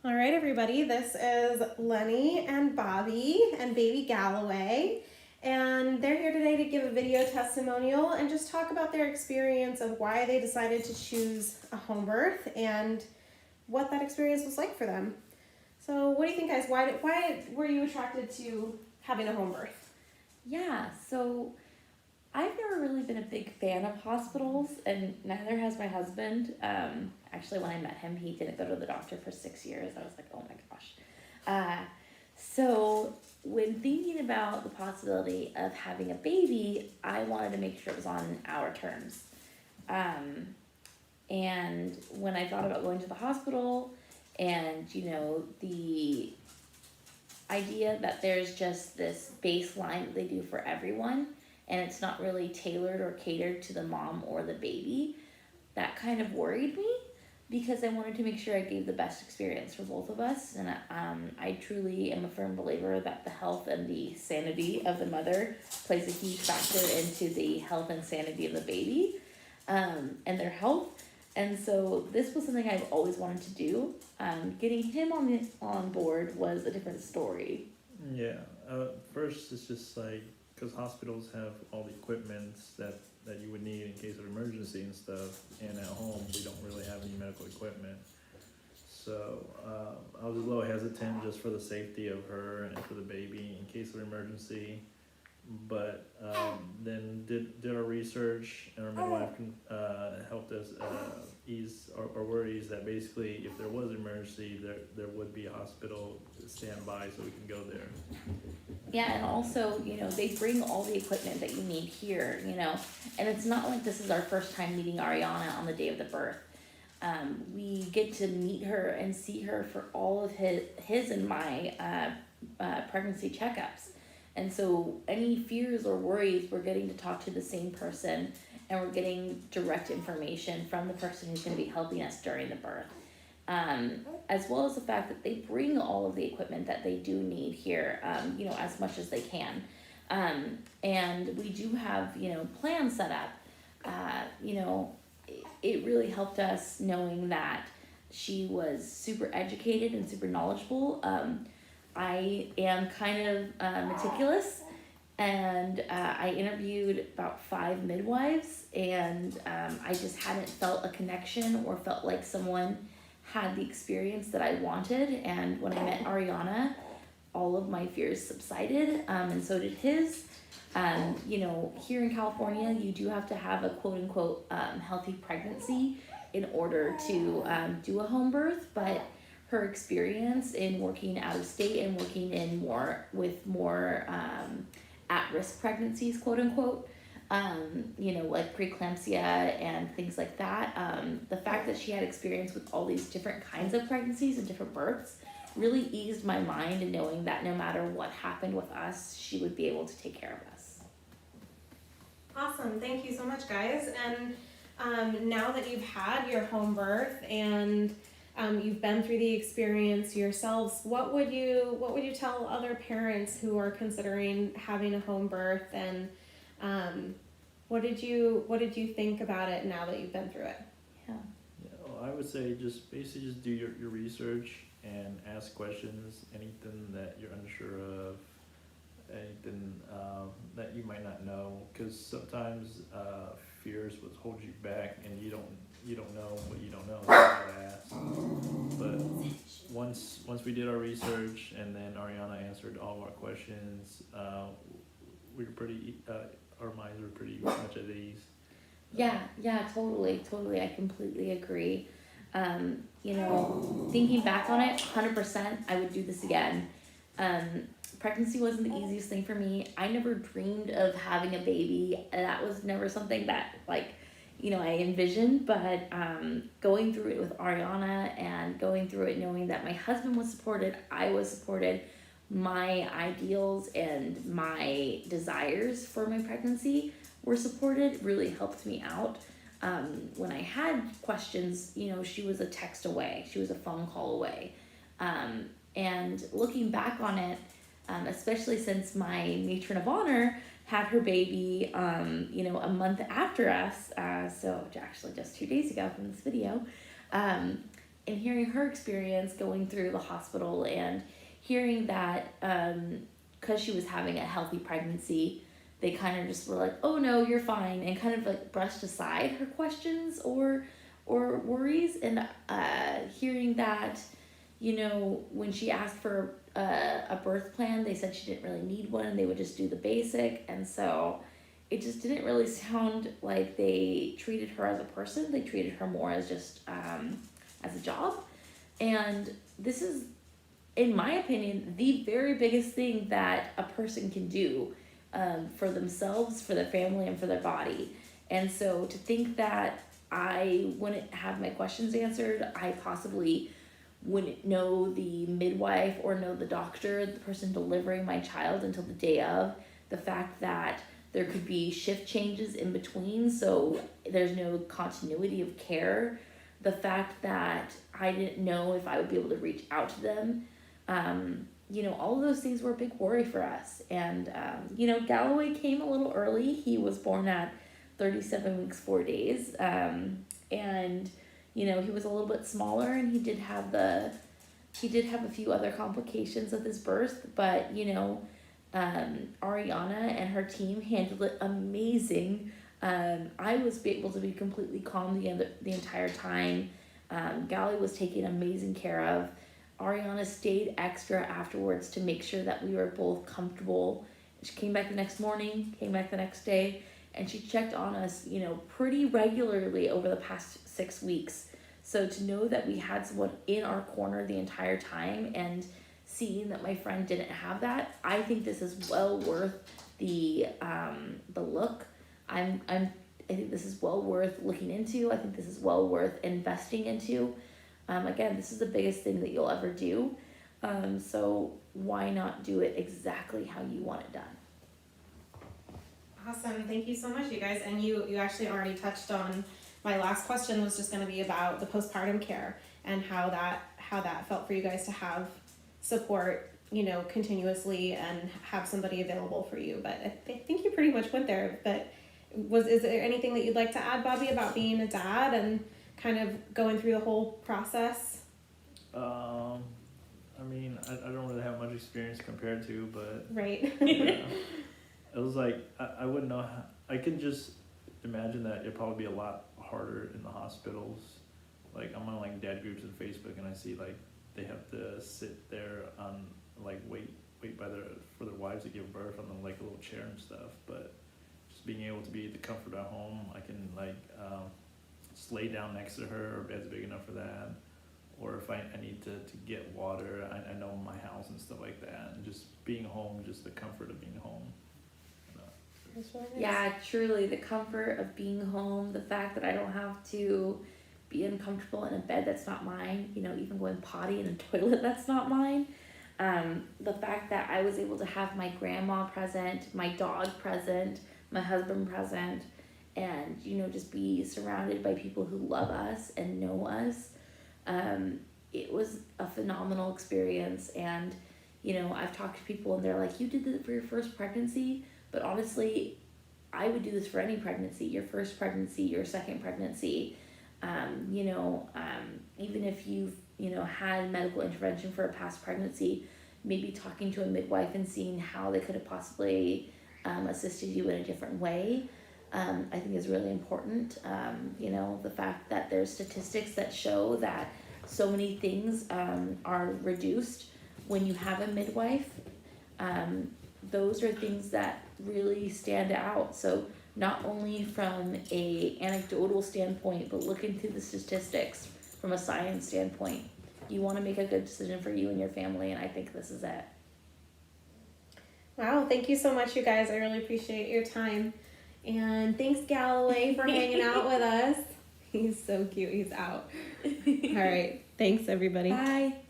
All right, everybody, this is Lenny and Bobby and baby Galloway, and they're here today to give a video testimonial and just talk about their experience of why they decided to choose a home birth and what that experience was like for them. So what do you think, guys? Why were you attracted to having a home birth? Yeah, so I've never really been a big fan of hospitals, and neither has my husband. Actually, when I met him, he didn't go to the doctor for 6 years. I was like, oh my gosh. So when thinking about the possibility of having a baby, I wanted to make sure it was on our terms. And when I thought about going to the hospital and, the idea that there's just this baseline that they do for everyone and it's not really tailored or catered to the mom or the baby, that kind of worried me because I wanted to make sure I gave the best experience for both of us. And I truly am a firm believer that the health and the sanity of the mother plays a huge factor into the health and sanity of the baby, and their health. And so this was something I've always wanted to do. Getting him on board was a different story. Yeah, first it's just like, because hospitals have all the equipment that you would need in case of emergency and stuff, and at home we don't really have any medical equipment. So I was a little hesitant just for the safety of her and for the baby in case of emergency. But then did our research, and our midwife helped us ease our worries that basically if there was an emergency, there would be a hospital standby so we can go there. Yeah, and also, they bring all the equipment that you need here, and it's not like this is our first time meeting Ariana on the day of the birth. We get to meet her and see her for all of his and my pregnancy checkups. And so any fears or worries, we're getting to talk to the same person and we're getting direct information from the person who's going to be helping us during the birth. As well as the fact that they bring all of the equipment that they do need here, as much as they can. And we do have, plans set up. It really helped us knowing that she was super educated and super knowledgeable. I am kind of meticulous, and I interviewed about 5 midwives, and I just hadn't felt a connection or felt like someone had the experience that I wanted. And when I met Ariana, all of my fears subsided, and so did his. Here in California, you do have to have a quote-unquote healthy pregnancy in order to do a home birth, but her experience in working out of state and working in more at-risk pregnancies, quote unquote, like preeclampsia and things like that. The fact that she had experience with all these different kinds of pregnancies and different births really eased my mind in knowing that no matter what happened with us, she would be able to take care of us. Awesome, thank you so much, guys. And now that you've had your home birth and you've been through the experience yourselves, what would you tell other parents who are considering having a home birth, and what did you think about it now that you've been through it? Yeah. Well, I would say just basically just do your research and ask questions, anything that you're unsure of, anything that you might not know, because sometimes fears would hold you back and you don't know what you don't know, so you gotta ask. But once we did our research and then Ariana answered all of our questions, we were pretty our minds were pretty much at ease. Yeah, totally. I completely agree. Thinking back on it, 100%, I would do this again. Pregnancy wasn't the easiest thing for me. I never dreamed of having a baby. That was never something that, I envisioned, but going through it with Ariana and going through it knowing that my husband was supported, I was supported, my ideals and my desires for my pregnancy were supported, really helped me out. When I had questions, she was a text away, she was a phone call away. And looking back on it, especially since my matron of honor had her baby, a month after us, so actually just 2 days ago from this video, and hearing her experience going through the hospital and hearing that because she was having a healthy pregnancy, they kind of just were like, oh no, you're fine, and kind of like brushed aside her questions or worries. And hearing that, you know, when she asked for a birth plan, they said she didn't really need one and they would just do the basic. And so it just didn't really sound like they treated her as a person. They treated her more as just as a job. And this is, in my opinion, the very biggest thing that a person can do for themselves, for their family, and for their body. And so to think that I wouldn't have my questions answered, I possibly wouldn't know the midwife or know the doctor, the person delivering my child, until the day of. The fact that there could be shift changes in between, so there's no continuity of care. The fact that I didn't know if I would be able to reach out to them. You know, all of those things were a big worry for us. And, you know, Galloway came a little early. He was born at 37 weeks, 4 days. And, you know, he was a little bit smaller, and he did have a few other complications with his birth, but, you know, Ariana and her team handled it amazing. I was able to be completely calm the entire time. Galloway was taken amazing care of. Ariana stayed extra afterwards to make sure that we were both comfortable. She came back the next morning, came back the next day, and she checked on us, you know, pretty regularly over the past 6 weeks. So to know that we had someone in our corner the entire time, and seeing that my friend didn't have that, I think this is well worth the look. I think this is well worth looking into. I think this is well worth investing into. Again, this is the biggest thing that you'll ever do. So why not do it exactly how you want it done? Awesome. Thank you so much, you guys. And you actually already touched on my last question, was just going to be about the postpartum care and how that felt for you guys to have support, you know, continuously and have somebody available for you. But I think you pretty much went there. But is there anything that you'd like to add, Bobby, about being a dad and kind of going through the whole process? I mean, I don't really have much experience compared to, but Right. yeah, it was like, I wouldn't know how, I can just imagine that it'd probably be a lot harder in the hospitals. Like, I'm on like dad groups on Facebook, and I see like they have to sit there on like wait for their wives to give birth on like a little chair and stuff. But just being able to be at the comfort at home, I can like just lay down next to her, or bed's big enough for that. Or if I need to get water, I know my house and stuff like that. And just being home, just the comfort of being home. That's really nice. Yeah, truly, the comfort of being home, the fact that I don't have to be uncomfortable in a bed that's not mine, you know, even going potty in a toilet that's not mine. The fact that I was able to have my grandma present, my dog present, my husband present, and, you know, just be surrounded by people who love us and know us. It was a phenomenal experience. And, you know, I've talked to people and they're like, you did this for your first pregnancy? But honestly, I would do this for any pregnancy, your first pregnancy, your second pregnancy. Even if you've, you know, had medical intervention for a past pregnancy, maybe talking to a midwife and seeing how they could have possibly assisted you in a different way, I think is really important. The fact that there's statistics that show that so many things are reduced when you have a midwife. Those are things that really stand out. So not only from a anecdotal standpoint, but looking through the statistics from a science standpoint, you want to make a good decision for you and your family, and I think this is it. Wow, thank you so much, you guys. I really appreciate your time. And thanks, Galloway, for hanging out with us. He's so cute. He's out. All right. Thanks, everybody. Bye.